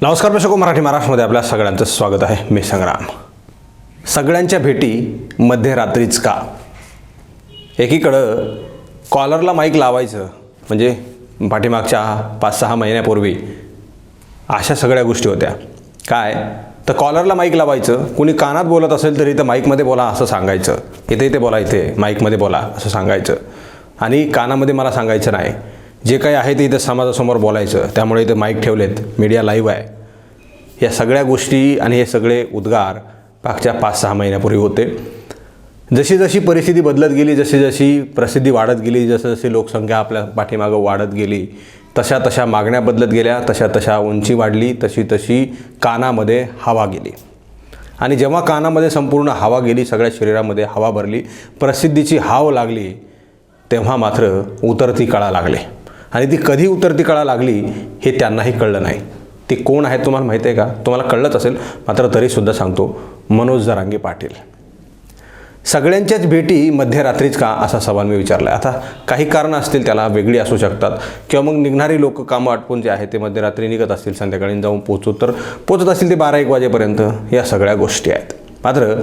नमस्कार प्रेक्षको, मराठी महाराष्ट्रामध्ये आपल्या सगळ्यांचं स्वागत आहे. मी संग्राम. सगळ्यांच्या भेटी मध्यरात्रीच का? एकीकडं कॉलरला माईक लावायचं म्हणजे पाठीमागच्या 5-6 महिन्यापूर्वी अशा सगळ्या गोष्टी होत्या. काय तर कॉलरला माईक लावायचं, कुणी कानात बोलत असेल तरी इथं माईकमध्ये बोला असं सांगायचं, इथे बोला, इथे माईकमध्ये बोला असं सांगायचं आणि कानामध्ये मला सांगायचं नाही. जे काही आहे ते इथं समाजासमोर बोलायचं. त्यामुळे इथं माईक ठेवलेत, मीडिया लाईव्ह आहे. या सगळ्या गोष्टी आणि हे सगळे उद्गार मागच्या 5-6 महिन्यापूर्वी होते. जशी जशी परिस्थिती बदलत गेली, जशी जशी प्रसिद्धी वाढत गेली, जसं जशी लोकसंख्या आपल्या पाठीमागं वाढत गेली, तशा तशा मागण्या बदलत गेल्या, तशा तशा उंची वाढली, तशी तशी कानामध्ये हवा गेली. आणि जेव्हा कानामध्ये संपूर्ण हवा गेली, सगळ्या शरीरामध्ये हवा भरली, प्रसिद्धीची हाव लागली, तेव्हा मात्र उतरती कळा लागले. आणि ती कधी उतरती कळा लागली हे त्यांनाही कळलं नाही. ती कोण आहे तुम्हाला माहिती आहे का? तुम्हाला कळलंच असेल, मात्र तरीसुद्धा सांगतो, मनोज जरांगे पाटील. सगळ्यांच्याच भेटी मध्यरात्रीच का असा सवाल मी विचारला आहे. आता काही कारणं असतील, त्याला वेगळी असू शकतात, किंवा मग निघणारी लोक कामं आटपून जे आहे ते मध्यरात्री निघत असतील, संध्याकाळी जाऊन पोचत असतील ते 12-1 वाजेपर्यंत. या सगळ्या गोष्टी आहेत. मात्र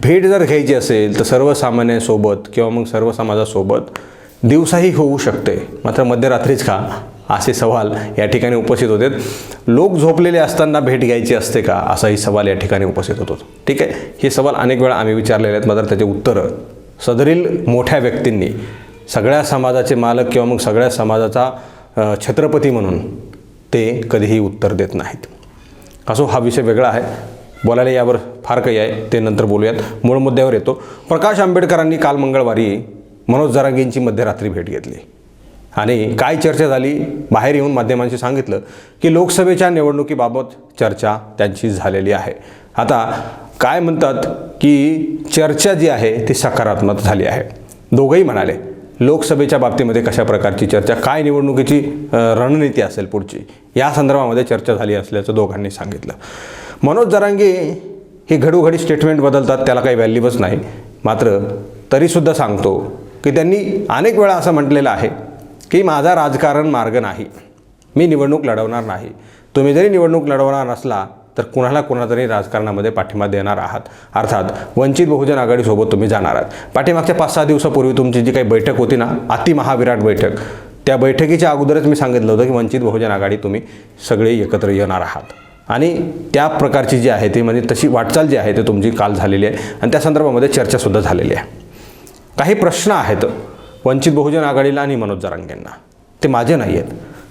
भेट जर घ्यायची असेल तर सर्वसामान्यांसोबत किंवा मग सर्व समाजासोबत दिवसाही होऊ शकते, मात्र मध्यरात्रीच का असे सवाल या ठिकाणी उपस्थित होते. लोक झोपलेले असताना भेट घ्यायची असते का असाही सवाल या ठिकाणी उपस्थित होतो. ठीक आहे, हे सवाल अनेक वेळा आम्ही विचारलेले आहेत, मात्र त्याचे उत्तरं सदरील मोठ्या व्यक्तींनी, सगळ्या समाजाचे मालक किंवा मग सगळ्या समाजाचा छत्रपती म्हणून ते कधीही उत्तर देत नाहीत. असो, हा विषय वेगळा आहे, बोलायला यावर फार काही आहे, ते नंतर बोलूयात. मूळ मुद्द्यावर येतो. प्रकाश आंबेडकरांनी काल मंगळवारी मनोज जरांगेंची मध्यरात्री भेट घेतली आणि काय चर्चा झाली, बाहेर येऊन माध्यमांशी सांगितलं की लोकसभेच्या निवडणुकीबाबत चर्चा त्यांची झालेली आहे. आता काय म्हणतात की चर्चा जी आहे ती सकारात्मक झाली आहे. दोघंही म्हणाले लोकसभेच्या बाबतीमध्ये कशा प्रकारची चर्चा, काय निवडणुकीची रणनीती असेल पुढची, या संदर्भामध्ये चर्चा झाली असल्याचं दोघांनी सांगितलं. मनोज जरांगे हे घडोघडी स्टेटमेंट बदलतात, त्याला काही व्हॅल्यूच नाही. मात्र तरीसुद्धा सांगतो की त्यांनी अनेक वेळा असं म्हटलेलं आहे की माझा राजकारण मार्ग नाही, मी निवडणूक लढवणार नाही. तुम्ही जरी निवडणूक लढवणार नसला तर कुणाला तरी राजकारणामध्ये पाठिंबा देणार आहात, अर्थात वंचित बहुजन आघाडीसोबत तुम्ही जाणार आहात. पाठीमागच्या 5-6 दिवसापूर्वी तुमची जी काही बैठक होती ना, अतिमहाविराट बैठक, त्या बैठकीच्या अगोदरच मी सांगितलं होतं की वंचित बहुजन आघाडी तुम्ही सगळे एकत्र येणार आहात. आणि त्या प्रकारची जी आहे ती म्हणजे तशी वाटचाल जी आहे ते तुमची काल झालेली आहे आणि त्या संदर्भामध्ये चर्चासुद्धा झालेली आहे. काही प्रश्न आहेत वंचित बहुजन आघाडीला आणि मनोज जरांगेंना, ते माझे नाही आहेत,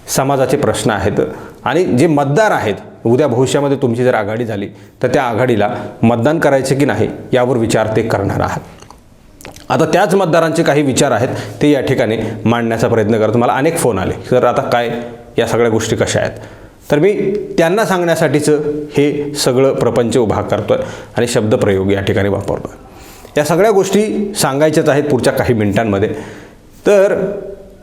समाजाचे प्रश्न आहेत. आणि जे मतदार आहेत, उद्या भविष्यामध्ये तुमची जर आघाडी झाली तर त्या आघाडीला मतदान करायचे की नाही यावर विचार ते करणार आहात. आता त्याच मतदारांचे काही विचार आहेत ते या ठिकाणी मांडण्याचा प्रयत्न करतो. मला अनेक फोन आले, तर आता काय या सगळ्या गोष्टी कशा आहेत, तर मी त्यांना सांगण्यासाठीचं हे सगळं प्रपंच उभा करतो आहे आणि शब्दप्रयोग या ठिकाणी वापरतो आहे. या सगळ्या गोष्टी सांगायच्याच आहेत पुढच्या काही मिनिटांमध्ये. तर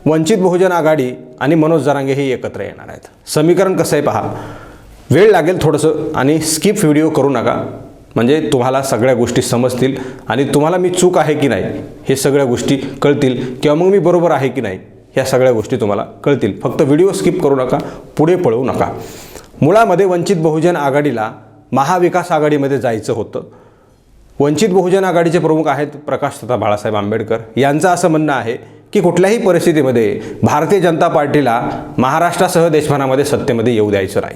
वंचित बहुजन आघाडी आणि मनोज जरांगे हे एकत्र येणार आहेत. समीकरण कसं आहे पहा, वेळ लागेल थोडंसं आणि स्किप व्हिडिओ करू नका, म्हणजे तुम्हाला सगळ्या गोष्टी समजतील आणि तुम्हाला मी चूक आहे की नाही हे सगळ्या गोष्टी कळतील, किंवा मग मी बरोबर आहे की नाही ह्या सगळ्या गोष्टी तुम्हाला कळतील. फक्त व्हिडिओ स्किप करू नका, पुढे पळवू नका. मुळामध्ये वंचित बहुजन आघाडीला महाविकास आघाडीमध्ये जायचं होतं. वंचित बहुजन आघाडीचे प्रमुख आहेत प्रकाश तथा बाळासाहेब आंबेडकर. यांचं असं म्हणणं आहे की कुठल्याही परिस्थितीमध्ये भारतीय जनता पार्टीला महाराष्ट्रासह देशभरामध्ये सत्तेमध्ये येऊ द्यायचं नाही.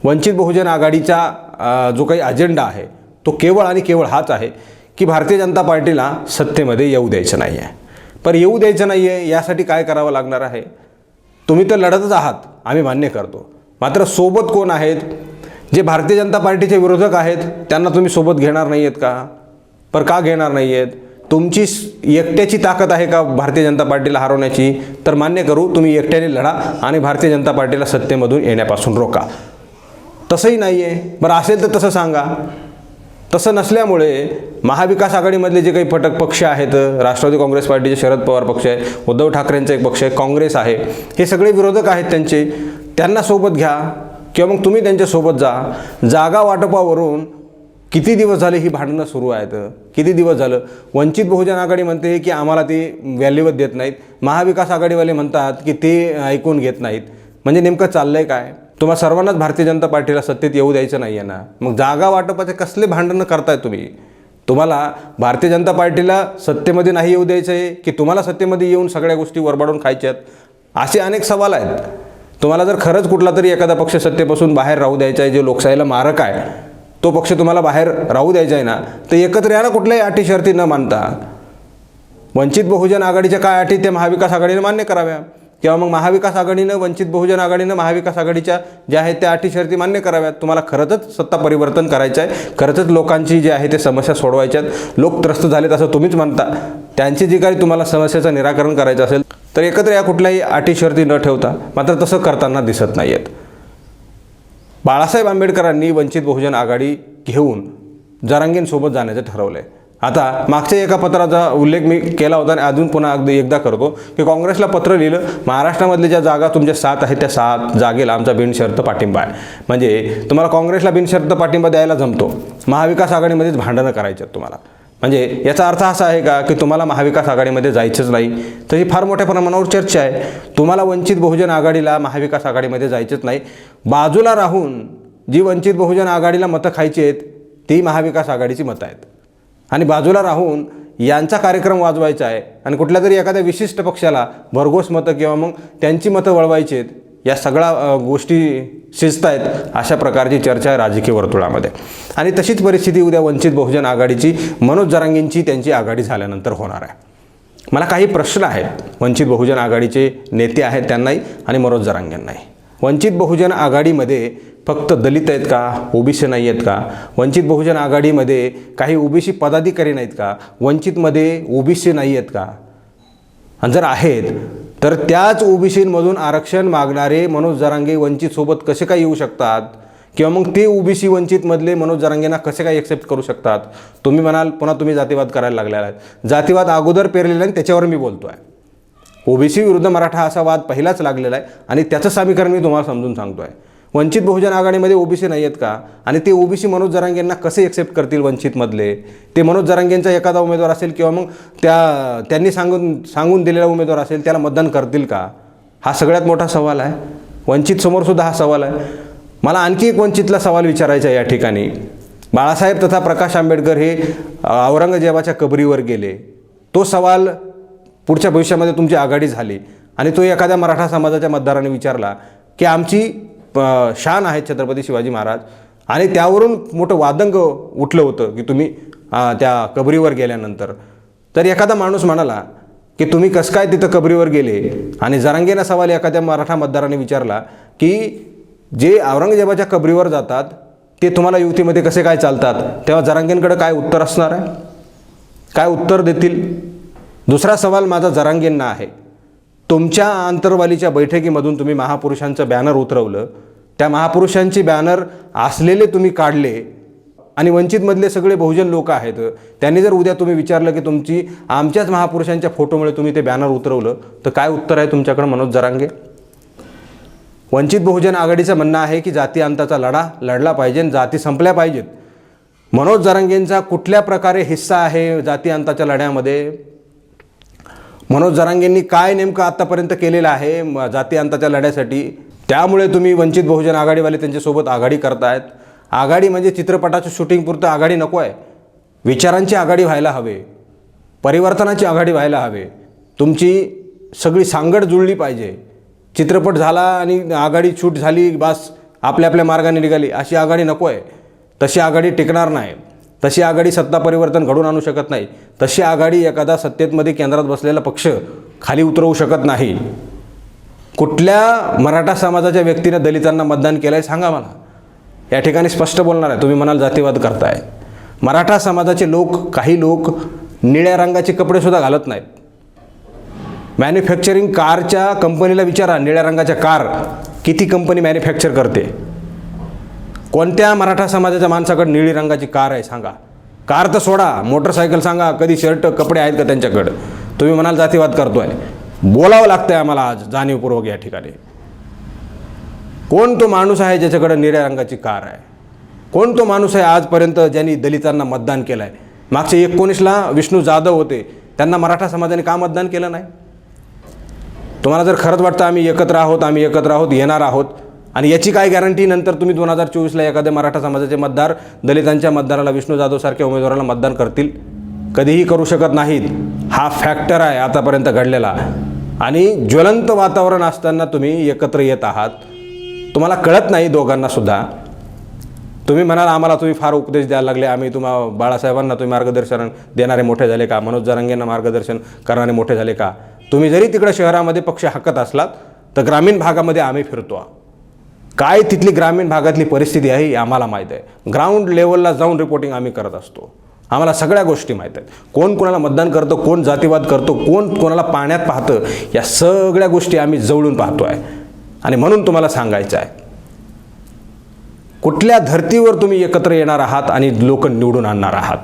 वंचित बहुजन आघाडीचा जो काही अजेंडा आहे तो केवळ आणि केवळ हाच आहे की भारतीय जनता पार्टीला सत्तेमध्ये येऊ द्यायचं नाही आहे. पण येऊ द्यायचं नाही आहे यासाठी काय करावं लागणार आहे? तुम्ही तर लढतच आहात, आम्ही मान्य करतो, मात्र सोबत कोण आहेत? जे भारतीय जनता पार्टीचे विरोधक आहेत त्यांना तुम्ही सोबत घेणार नाही आहेत का? पर का घेणार नाही आहेत? तुमची एकट्याची ताकद आहे का भारतीय जनता पार्टीला हरवण्याची? तर मान्य करू, तुम्ही एकट्याने लढा आणि भारतीय जनता पार्टीला सत्तेमधून येण्यापासून रोका. तसंही नाही आहे. बरं असेल तर तसं सांगा. तसं नसल्यामुळे महाविकास आघाडीमधले जे काही पक्ष आहेत, राष्ट्रवादी काँग्रेस पार्टीचे शरद पवार पक्ष आहे, उद्धव ठाकरेंचा एक पक्ष आहे, काँग्रेस आहे, हे सगळे विरोधक आहेत त्यांचे, त्यांना सोबत घ्या किंवा मग तुम्ही त्यांच्यासोबत जा. जागा वाटपावरून किती दिवस झाले ही भांडणं सुरू आहेत, किती दिवस झालं. वंचित बहुजन आघाडी म्हणते की आम्हाला ते व्हॅल्यूच देत नाहीत, महाविकास आघाडीवाले म्हणतात की ते ऐकून घेत नाहीत. म्हणजे नेमकं चाललं आहे काय? तुम्हा सर्वांनाच भारतीय जनता पार्टीला सत्तेत येऊ द्यायचं नाही आहे ना, मग जागा वाटपाचे कसले भांडणं करताय तुम्ही? तुम्हाला भारतीय जनता पार्टीला सत्तेमध्ये नाही येऊ द्यायचं आहे की तुम्हाला सत्तेमध्ये येऊन सगळ्या गोष्टी वरबाडून खायच्यात? असे अनेक सवाल आहेत. तुम्हाला जर खरंच कुठला तरी एखादा पक्ष सत्तेपासून बाहेर राहू द्यायचा आहे, जे लोकशाहीला मारक आहे, तो पक्ष तुम्हाला बाहेर राहू द्यायचा आहे ना, तर एकत्र या ना, कुठल्याही अटी शर्ती न मानता. वंचित बहुजन आघाडीच्या काय अटी त्या महाविकास आघाडीने मान्य कराव्या, किंवा मग महाविकास आघाडीनं वंचित बहुजन आघाडीनं महाविकास आघाडीच्या ज्या आहेत त्या अटी शर्ती मान्य कराव्यात. तुम्हाला खरंच सत्ता परिवर्तन करायचं आहे, खरंच लोकांची जी आहे ते समस्या सोडवायच्यात, लोक त्रस्त झालेत असं तुम्हीच म्हणता, त्यांची जी काही तुम्हाला समस्याचं निराकरण करायचं असेल तर एकत्र या, कुठल्याही अटी शर्ती न ठेवता. मात्र तसं करताना दिसत नाही आहेत. बाळासाहेब आंबेडकरांनी वंचित बहुजन आघाडी घेऊन जरांगेंसोबत जाण्याचं ठरवलं आहे. आता मागच्या एका पत्राचा उल्लेख मी केला होता आणि अजून पुन्हा अगदी एकदा करतो की काँग्रेसला पत्र लिहिलं, महाराष्ट्रामधल्या ज्या जागा तुमच्या 7 आहेत त्या 7 जागेला आमचा बिनशर्त पाठिंबा आहे. म्हणजे तुम्हाला काँग्रेसला बिनशर्त पाठिंबा द्यायला जमतो, महाविकास आघाडीमध्येच भांडणं करायचं तुम्हाला. म्हणजे याचा अर्थ असा आहे का की तुम्हाला महाविकास आघाडीमध्ये जायचंच नाही? तर ही फार मोठ्या प्रमाणावर चर्चा आहे. तुम्हाला वंचित बहुजन आघाडीला महाविकास आघाडीमध्ये जायचंच नाही. बाजूला राहून जी वंचित बहुजन आघाडीला मतं खायची आहेत ती महाविकास आघाडीची मतं आहेत, आणि बाजूला राहून यांचा कार्यक्रम वाजवायचा आहे आणि कुठल्या तरी एखाद्या विशिष्ट पक्षाला भरघोस मतं किंवा मग त्यांची मतं वळवायची आहेत. या सगळ्या गोष्टी शिजत आहेत. अशा प्रकारची चर्चा आहे राजकीय वर्तुळामध्ये. आणि तशीच परिस्थिती उद्या वंचित बहुजन आघाडीची मनोज जरांगेंची त्यांची आघाडी झाल्यानंतर होणार आहे. मला काही प्रश्न आहेत वंचित बहुजन आघाडीचे नेते आहेत त्यांनाही आणि मनोज जरांगेंनाही. वंचित बहुजन आघाडीमध्ये फक्त दलित आहेत का? ओबीसी नाही आहेत का? वंचित बहुजन आघाडीमध्ये काही ओबीसी पदाधिकारी नाहीत का? वंचितमध्ये ओबीसी नाही आहेत का? आणि जर आहेत तर त्याच ओबीसीमधून आरक्षण मागणारे मनोज जरांगे वंचितसोबत कसे काय येऊ शकतात? किंवा मग ते ओबीसी वंचितमधले मनोज जरांगेंना कसे काय एक्सेप्ट करू शकतात? तुम्ही म्हणाल पुन्हा तुम्ही जातीवाद करायला लागलेला आहे. जातीवाद अगोदर पेरलेला आहे, त्याच्यावर मी बोलतो आहे. ओबीसी विरुद्ध मराठा असा वाद पहिलाच लागलेला आहे आणि त्याचं समीकरण मी तुम्हाला समजून सांगतो आहे. वंचित बहुजन आघाडीमध्ये ओबीसी नाही आहेत का? आणि ते ओबीसी मनोज जरांगेंना कसे एक्सेप्ट करतील वंचितमधले? ते मनोज जरांगेंचा एखादा उमेदवार असेल किंवा मग त्यांनी सांगून दिलेला उमेदवार असेल त्याला मतदान करतील का? हा सगळ्यात मोठा सवाल आहे. वंचितसमोरसुद्धा हा सवाल आहे. मला आणखी एक वंचितला सवाल विचारायचा आहे या ठिकाणी. बाळासाहेब तथा प्रकाश आंबेडकर हे औरंगजेबाच्या कबरीवर गेले. तो सवाल पुढच्या भविष्यामध्ये तुमची आघाडी झाली आणि तो एखाद्या मराठा समाजाच्या मतदाराने विचारला की आमची शान आहेत छत्रपती शिवाजी महाराज, आणि त्यावरून मोठं वादंग उठलं होतं की तुम्ही त्या कबरीवर गेल्यानंतर. तर एखादा माणूस म्हणाला की तुम्ही कसं काय तिथं कबरीवर गेले, आणि जरांगेंना सवाल एखाद्या मराठा मतदाराने विचारला की जे औरंगजेबाच्या कबरीवर जातात ते तुम्हाला युतीमध्ये कसे काय चालतात, तेव्हा जरांगेंकडे काय उत्तर असणार आहे? काय उत्तर देतील? दुसरा सवाल माझा जरांगेंना आहे. तुमच्या आंतरवालीच्या बैठकीमधून तुम्ही महापुरुषांचं बॅनर उतरवलं, त्या महापुरुषांची बॅनर असलेले तुम्ही काढले, आणि वंचितमधले सगळे बहुजन लोक आहेत त्यांनी जर उद्या तुम्ही विचारलं की तुमची आमच्याच महापुरुषांच्या फोटोमुळे तुम्ही ते बॅनर उतरवलं, तर काय उत्तर आहे तुमच्याकडे मनोज जरांगे? वंचित बहुजन आघाडीचं म्हणणं आहे की जाती अंताचा लढा लढला पाहिजे आणि जाती संपल्या पाहिजेत. मनोज जरांगेंचा कुठल्या प्रकारे हिस्सा आहे जाती अंताच्या लढ्यामध्ये? मनोज जरांगेंनी काय नेमकं आत्तापर्यंत केलेलं आहे जाती अंताच्या लढ्यासाठी? त्यामुळे तुम्ही वंचित बहुजन आघाडीवाले त्यांच्यासोबत आघाडी करतायत. आघाडी म्हणजे चित्रपटाचं शूटिंगपुरतं आघाडी नको आहे. विचारांची आघाडी व्हायला हवे, परिवर्तनाची आघाडी व्हायला हवे. तुमची सगळी सांगड जुळली पाहिजे. चित्रपट झाला आणि आघाडी शूट झाली, बस आपल्या आपल्या मार्गाने निघाली, अशी आघाडी नको आहे. तशी आघाडी टिकणार नाही. तशी आघाडी सत्ता परिवर्तन घडून आणू शकत नाही. तशी आघाडी एखादा सत्तेमध्ये केंद्रात बसलेला पक्ष खाली उतरवू शकत नाही. कुठल्या मराठा समाजाच्या व्यक्तीनं दलितांना मतदान केलं आहे सांगा मला. या ठिकाणी स्पष्ट बोलणार आहे. तुम्ही म्हणाल जातीवाद करताय. मराठा समाजाचे लोक, काही लोक निळ्या रंगाचे कपडेसुद्धा घालत नाहीत. मॅन्युफॅक्चरिंग कारच्या कंपनीला विचारा, निळ्या रंगाच्या कार किती कंपनी मॅन्युफॅक्चर करते? कोणत्या मराठा समाजाच्या माणसाकडे निळी रंगाची कार आहे सांगा? कार तर सोडा, मोटरसायकल सांगा, कधी शर्ट कपडे आहेत का त्यांच्याकडं? तुम्ही म्हणाल जातीवाद करतोय. बोलावं लागतंय आम्हाला आज जाणीवपूर्वक या ठिकाणी. कोण तो माणूस आहे ज्याच्याकडे निळ्या रंगाची कार आहे? कोण तो माणूस आहे आजपर्यंत ज्यांनी दलितांना मतदान केलं आहे? मागचे 19ला विष्णू जाधव होते, त्यांना मराठा समाजाने का मतदान केलं नाही? तुम्हाला जर खरंच वाटतं आम्ही एकत्र आहोत, येणार आहोत, आणि याची काय गॅरंटी नंतर तुम्ही 2024ला एखाद्या मराठा समाजाचे मतदार दलितांच्या मतदाराला विष्णू जाधवसारख्या उमेदवाराला मतदान करतील? कधीही करू शकत नाहीत. हा फॅक्टर आहे आतापर्यंत घडलेला. आणि ज्वलंत वातावरण असताना तुम्ही एकत्र येत आहात. तुम्हाला कळत नाही दोघांनासुद्धा. तुम्ही म्हणाल आम्हाला तुम्ही फार उपदेश द्यायला लागले, आम्ही बाळासाहेबांना तुम्ही मार्गदर्शन देणारे मोठे झाले का, मनोज जरांगेंना मार्गदर्शन करणारे मोठे झाले का? तुम्ही जरी तिकडे शहरामध्ये पक्ष हाकत असलात तर ग्रामीण भागामध्ये आम्ही फिरतो. काय तिथली ग्रामीण भागातली परिस्थिती आहे हे आम्हाला माहीत आहे. ग्राउंड लेवलला जाऊन रिपोर्टिंग आम्ही करत असतो. आम्हाला सगळ्या गोष्टी माहीत आहेत. कोण कोणाला मतदान करतं, कोण जातीवाद करतो, कोण कोणाला पाण्यात पाहतं, या सगळ्या गोष्टी आम्ही जवळून पाहतो आहे. आणि म्हणून तुम्हाला सांगायचं आहे, कुठल्या धर्तीवर तुम्ही एकत्र येणार आहात आणि लोक निवडून आणणार आहात?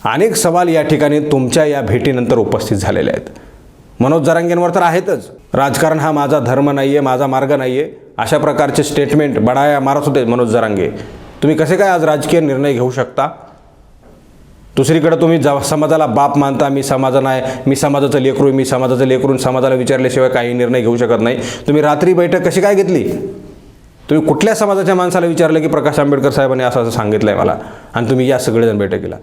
अनेक सवाल या ठिकाणी तुमच्या या भेटीनंतर उपस्थित झालेले आहेत. मनोज जरांगेंवर तर आहेतच. राजकारण हा माझा धर्म नाही आहे, माझा मार्ग नाही आहे, अशा प्रकारचे स्टेटमेंट बडाया मारत होते मनोज जरांगे. तुम्ही कसे काय आज राजकीय निर्णय घेऊ शकता? दुसरीकडे तुम्ही समाजाला बाप मानता, मी समाजा नाही, मी समाजाचं लेकरू, मी समाजाचं लेकरून समाजाला विचारल्याशिवाय काही निर्णय घेऊ शकत नाही. तुम्ही रात्री बैठक कशी काय घेतली? तुम्ही कुठल्या समाजाच्या माणसाला विचारलं की प्रकाश आंबेडकर साहेबांनी असं असं सांगितलं आहे मला, आणि तुम्ही या सगळेजण बैठकीला?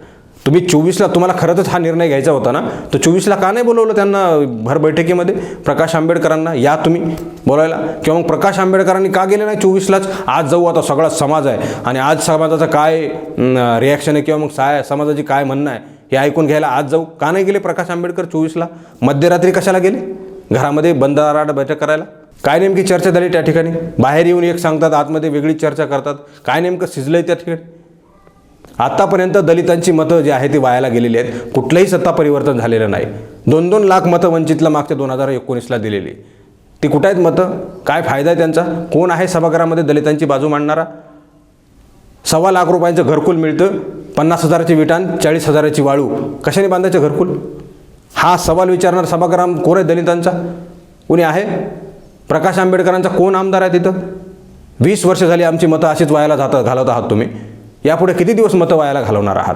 तुम्ही 24ला तुम्हाला खरंच हा निर्णय घ्यायचा होता ना, तर 24ला का नाही बोलवलं त्यांना भर बैठकीमध्ये? प्रकाश आंबेडकरांना या तुम्ही बोलायला, किंवा मग प्रकाश आंबेडकरांनी का गेले नाही 24लाच? आज जाऊ, आता सगळा समाज आहे आणि आज समाजाचं काय रिॲक्शन आहे किंवा मग समाजाची काय म्हणणं आहे हे ऐकून घ्यायला आज जाऊ. का नाही गेले प्रकाश आंबेडकर 24ला? मध्यरात्री कशाला गेले घरामध्ये बंद दाराआड बैठक करायला? काय नेमकी चर्चा झाली त्या ठिकाणी? बाहेर येऊन एक सांगतात, आतमध्ये वेगळी चर्चा करतात. काय नेमकं शिजलंय त्या ठिकाणी? आतापर्यंत दलितांची मतं जी आहे ती वायाला गेलेली आहेत. कुठलंही सत्ता परिवर्तन झालेलं नाही. 2-2 लाख मतं वंचितला मागच्या 2019ला दिलेली. ती कुठं आहेत मतं? काय फायदा आहे त्यांचा? कोण आहे सभागृहामध्ये दलितांची बाजू मांडणारा? 1.25 लाख रुपयांचं घरकुल मिळतं, 50,000ची विटान, 40,000ची वाळू. कशाने बांधायचं घरकुल? हा सवाल विचारणार सभागृह कोण आहे दलितांचा? कोणी आहे? प्रकाश आंबेडकरांचा कोण आमदार आहे तिथं? 20 वर्ष झाली आमची मतं अशीच वायाला घालवत आहात तुम्ही. यापुढे किती दिवस मतं वायाला घालवणार आहात?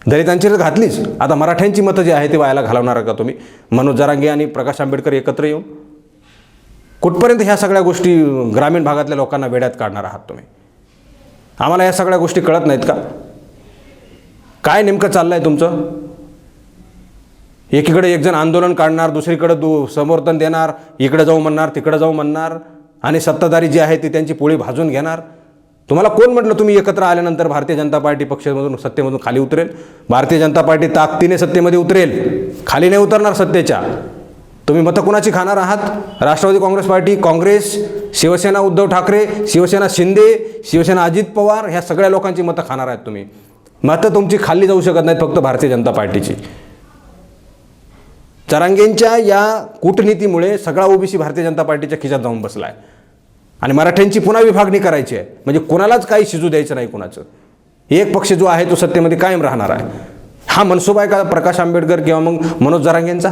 दलितांची तर घातलीच, आता मराठ्यांची मतं जी आहे ती वायाला घालवणार का तुम्ही? मनोज जरांगे आणि प्रकाश आंबेडकर एकत्र येऊन कुठपर्यंत ह्या सगळ्या गोष्टी ग्रामीण भागातल्या लोकांना वेड्यात काढणार आहात तुम्ही? आम्हाला या सगळ्या गोष्टी कळत नाहीत का? काय नेमकं चाललं आहे तुमचं? एकीकडे एकजण आंदोलन काढणार, दुसरीकडे समर्थन देणार, इकडे जाऊ म्हणणार, तिकडे जाऊ म्हणणार, आणि सत्ताधारी जी आहे ती त्यांची पोळी भाजून घेणार. तुम्हाला कोण म्हटलं तुम्ही एकत्र आल्यानंतर भारतीय जनता पार्टी पक्षामधून सत्तेमधून खाली उतरेल? भारतीय जनता पार्टी ताकदीने सत्तेमध्ये उतरेल, खाली नाही उतरणार सत्तेच्या. तुम्ही मतं कुणाची खाणार आहात? राष्ट्रवादी काँग्रेस पार्टी, काँग्रेस, शिवसेना उद्धव ठाकरे, शिवसेना शिंदे, शिवसेना अजित पवार, ह्या सगळ्या लोकांची मतं खाणार आहेत तुम्ही. मतं तुमची खाली जाऊ शकत नाहीत, फक्त भारतीय जनता पार्टीची. जरांगेंच्या या कूटनीतीमुळे सगळा ओबीसी भारतीय जनता पार्टीच्या खिशात जाऊन बसला आहे. आणि मराठ्यांची पुन्हा विभागणी करायची आहे, म्हणजे कोणालाच काही शिजू द्यायचं नाही कोणाचं. एक पक्ष जो आहे तो सत्तेमध्ये कायम राहणार आहे. हा मनसुबा आहे का प्रकाश आंबेडकर किंवा मग मनोज जरांगेंचा?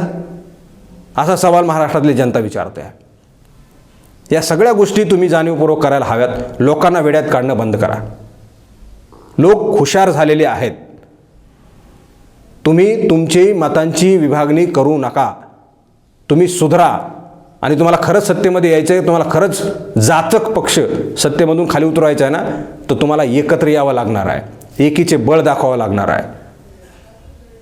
असा सवाल महाराष्ट्रातली जनता विचारते आहे. या सगळ्या गोष्टी तुम्ही जाणीवपूर्वक करायला हव्यात. लोकांना वेड्यात काढणं बंद करा. लोक हुशार झालेले आहेत. तुम्ही तुमची मतांची विभागणी करू नका. तुम्ही सुधरा. आणि तुम्हाला खरंच सत्तेमध्ये यायचं आहे, तुम्हाला खरंच जाचक पक्ष सत्तेमधून खाली उतरवायचा आहे ना, तर तुम्हाला एकत्र यावं लागणार आहे. एकीचे बळ दाखवावं लागणार आहे.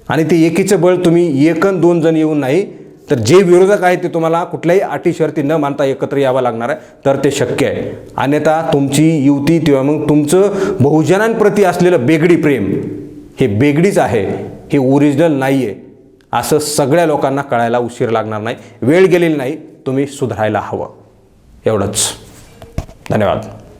आणि ते एकीचे बळ तुम्ही 1-2 जण येऊन नाही, तर जे विरोधक आहेत ते तुम्हाला कुठल्याही अटी शर्ती न मानता एकत्र यावं लागणार आहे, तर ते शक्य आहे. अन्यथा तुमची युती किंवा मग तुमचं बहुजनांप्रती असलेलं बेगडी प्रेम हे बेगडीच आहे, हे ओरिजिनल नाही आहे. असं सगळ्या लोकांना कळायला उशीर लागणार नाही. वेळ गेलेली नाही. तुम्ही सुधारायला हवं. एवढंच. धन्यवाद.